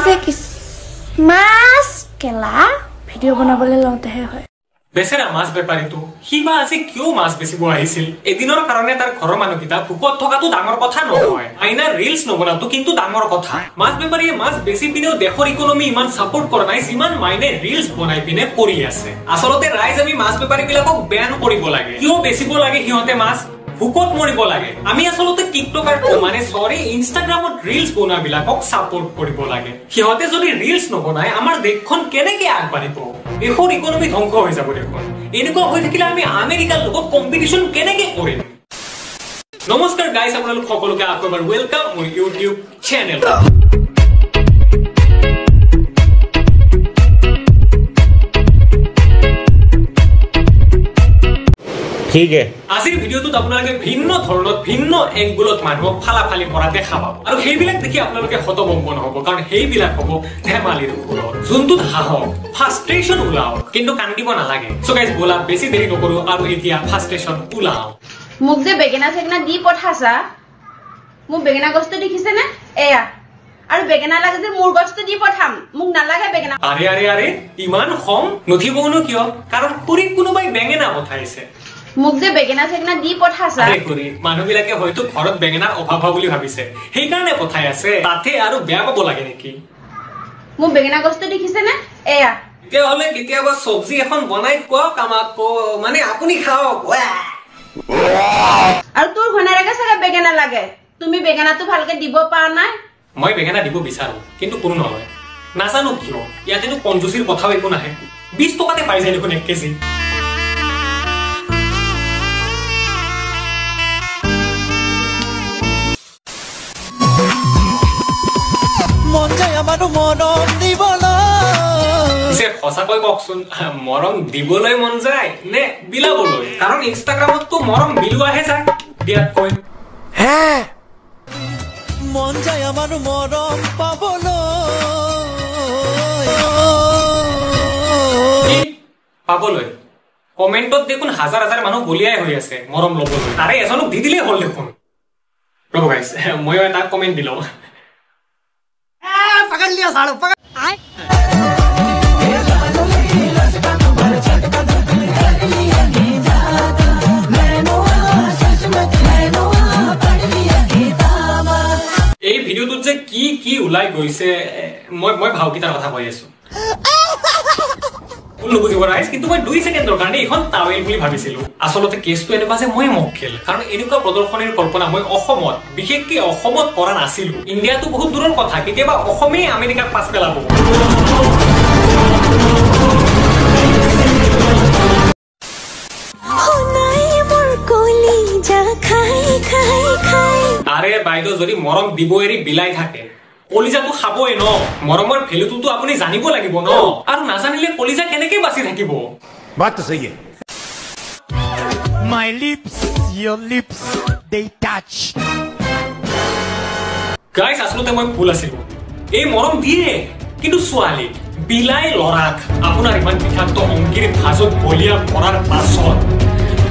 যে মাছ কেলা ভিডিও বনাবলৈ লওঁতেহে হয় বেচেৰা মাছ বেপাৰীটো হিবা আজি কিয় মাছ বেচিব আহিছিল এদিনৰ কাৰণে তাৰ ঘৰৰ মানুহকিটা ভোকত থকাটো ডাঙৰ কথা নহয় আইনা ৰিলছ নবনাটো কিন্তু ডাঙৰ কথা মাছ বেপাৰীয়ে মাছ বেচি পিনেও দেশৰ ইকনমি ইমান সাপোৰ্ট কৰা নাই যিমান মাইনে ৰিলছ বনাই পিনে কৰি আছে আচলতে ৰাইজ আমি মাছ বেপাৰীবিলাকক বেন কৰিব লাগে কিয় বেচিব লাগে সিহঁতে মাছ ভুকত মৰিব লাগে আমি আসলতে টিকটকাৰ মানে সৰি ইনষ্টাগ্ৰামত ৰিলছ বনাবিলাকক সাপোৰ্ট কৰিব লাগে সিহঁতে যদি ৰিলছ নবনায় আমাৰ দেশখন কেনেকৈ আগবাঢ়িব দেশৰ ইকনমি ধ্বংস হৈ যাব দেখোন এনেকুৱা হৈ থাকিলে আমি আমেৰিকাৰ লগত কম্পিটিশন কেনেকৈ কৰিম নমস্কাৰ গাইজ আপোনালোক সকলোকে আকৌ এবাৰ ওয়েলকাম মোৰ ইউটিউব চেনেল ঠিক আছে আজিৰ ভিডিওটোত আপোনালোকে ভিন্ন ধৰণত ভিন্ন এংগুলত মানুহক ফালাফালি কৰা দেখা পাব আৰু সেইবিলাক দেখি আপোনালোকে হতভম্ব নহব কাৰণ সেইবিলাক হ'ব ধেমালিৰ সুৰত যোনটোত হাঁহক ফ্ৰাষ্ট্ৰেশ্যন ওলাওক কিন্তু কান্দিব নালাগে সো গাইজ বলা বেছি দেৰি নকৰো আৰু এতিয়া ফ্ৰাষ্ট্ৰেশ্যন ওলাও মোক যে বেগেনা চেগনা দি পঠাছা মোক বেগেনা গছটো দেখিছে নে এয়া আৰু বেগেনা লাগে যে মোৰ গছটো দি পঠাম মোক নালাগে বেগেনা আৰে আৰে আৰে ইমান খং নুঠিবনো কিয় কাৰণ পুৰি কোনোবাই বেঙেনা পঠাইছে মোক যে বেগেনা চেগনা দি পঠাছা আৰে কৰি মানুহবিলাকে হয়তো ঘৰত বেঙেনাৰ অভাৱ বুলি ভাবিছে সেইকাৰণে পঠাই আছে তাতে আৰু বেয়া পাব লাগে নেকি মোক বেগেনা গছটো দেখিছে নে এয়া তেতিয়াহ'লে কেতিয়াবা চব্জি এখন বনাই খুৱাওক আমাক মানে আপুনি খাওক আৰু তোৰ ঘনাৰেকে চাগে বেগেনা লাগে তুমি বেগেনাটো ভালকে দিব পৰা নাই মই বেঙেনা দিব বিচাৰো কিন্তু কোনো নলয় নাজানো কিয় ইয়াতেতো কঞ্জুচিৰ কথাও একো নাহে 20 টকাতে পাই যায় দেখোন 1 কেজি সঁচাকৈ কওকচোন মৰম দিবলৈ মন যায় নে বিলাবলৈ কাৰণ ইনষ্টাগ্ৰামততো মৰম বিলোৱাহে যায় দিয়াতকৈ মন যায় আমাৰ মৰম পাবলৈ কমেন্টত দেখোন হাজাৰ হাজাৰ মানুহ বলিয়াই হৈ আছে মৰম ল'বলৈ তাৰে এজনক দি দিলেই হ'ল দেখোন ৰ'ব গাইছ ময়ো এটা কমেন্ট দিলোঁ पकड़ लिया साड़ो पकड़ এই ভিডিওটোত যে কি ওলাই গৈছে মই ভাউকিতাৰ কথা কৈ আছো নুবুজিব ৰাইজ কিন্তু মই 2 ছেকেণ্ডৰ কাৰণে এখন টাৱেল বুলি ভাবিছিলো আসলতে কেছটো এনেকুৱা যে মই মক্কেল কাৰণ এনেকুৱা প্ৰদৰ্শনীৰ কল্পনা মই অসমত বিশেষকৈ অসমত কৰা নাছিলো ইণ্ডিয়াটো বহুত দূৰৰ কথা কেতিয়াবা অসমেই আমেৰিকাক পাছ পেলাব আৰে বাইদেউ যদি মৰম দিব এৰি বিলাই থাকে কলিজাটো খাবই ন মৰমৰ ভেলুটো আপুনি জানিব লাগিব ন আৰু নাজানিলে কলিজা কেনেকৈ বাচি থাকিব बात तो सही है My lips your lips they touch guys আসলতে মই ভুল আছিলো এই মৰম দিয়ে কিন্তু ছোৱালী বিলাই লৰাক আপোনাৰ ইমান বিখ্যাত অংগীৰ ভাজত বলিয়া পৰাৰ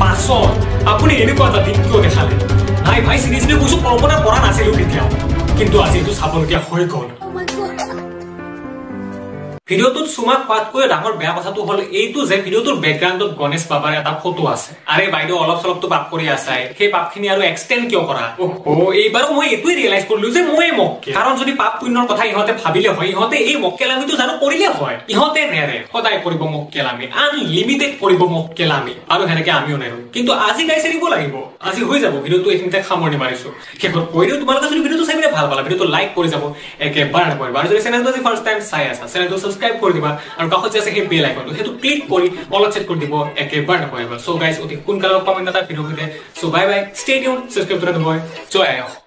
পাছত আপুনি এনেকুৱা এটা দিন কিয় দেখালে নাই ভাই সিৰিয়াছলি কৈছো কল্পনা কৰা নাছিলো কেতিয়াও কিন্তু আজি এইটো চাবলগীয়া হৈ গ'ল ভিডিওটোত সুমা খোৱাতকৈ ডাঙৰ বেয়া কথাটো হ'ল এইটো যে ভিডিওটোৰ বেকগ্ৰাউণ্ডত গণেশ বাবাৰ এটা ফটো আছে আৰে বাইদেউ অলপ চলপটো পাপ কৰি আছাই সেই পাপখিনি আৰু এক্সটেণ্ড কিয় কৰা এইবাৰো মই এইটোৱে ৰিয়েলাইজ কৰিলো যে মই মক্কেল কাৰণ যদি পাপ পুণ্যৰ কথা ইহঁতে ভাবিলে হয় ইহঁতে এই মক্কেলামিটো জানো কৰিলে হয় ইহঁতে নেৰে সদায় কৰিব মক্কেলামি আনলিমিটেড কৰিব মক্কেলামি আৰু সেনেকে আমিও নেৰো কিন্তু আজি গাইছে দিব লাগিব আজি হৈ যাব ভিডিওটো এইখিনিতে সামৰণি মাৰিছো শেষত কৈ দিওঁ তোমালোকে যদি ভিডিওটো চাই ভাল পালা ভিডিওটো লাইক কৰি যাব একেবাৰে নকৰিবা আৰু যদি চেনেলটো আজি ফাৰ্ষ্ট টাইম চাই আছা চেনেলটো সাবস্ক্ৰাইব কৰি দিবা আৰু কাষত যে আছে সেই বেল আইকনটো হেতু ক্লিক কৰি অল চেট কৰি দিব একেবাৰে নকৰিবা সো গাইস অতি কোন কালৰ কমেন্ট এটা ভিডিও দিতে so bye bye stay tune subscribe কৰি দিব জয় আই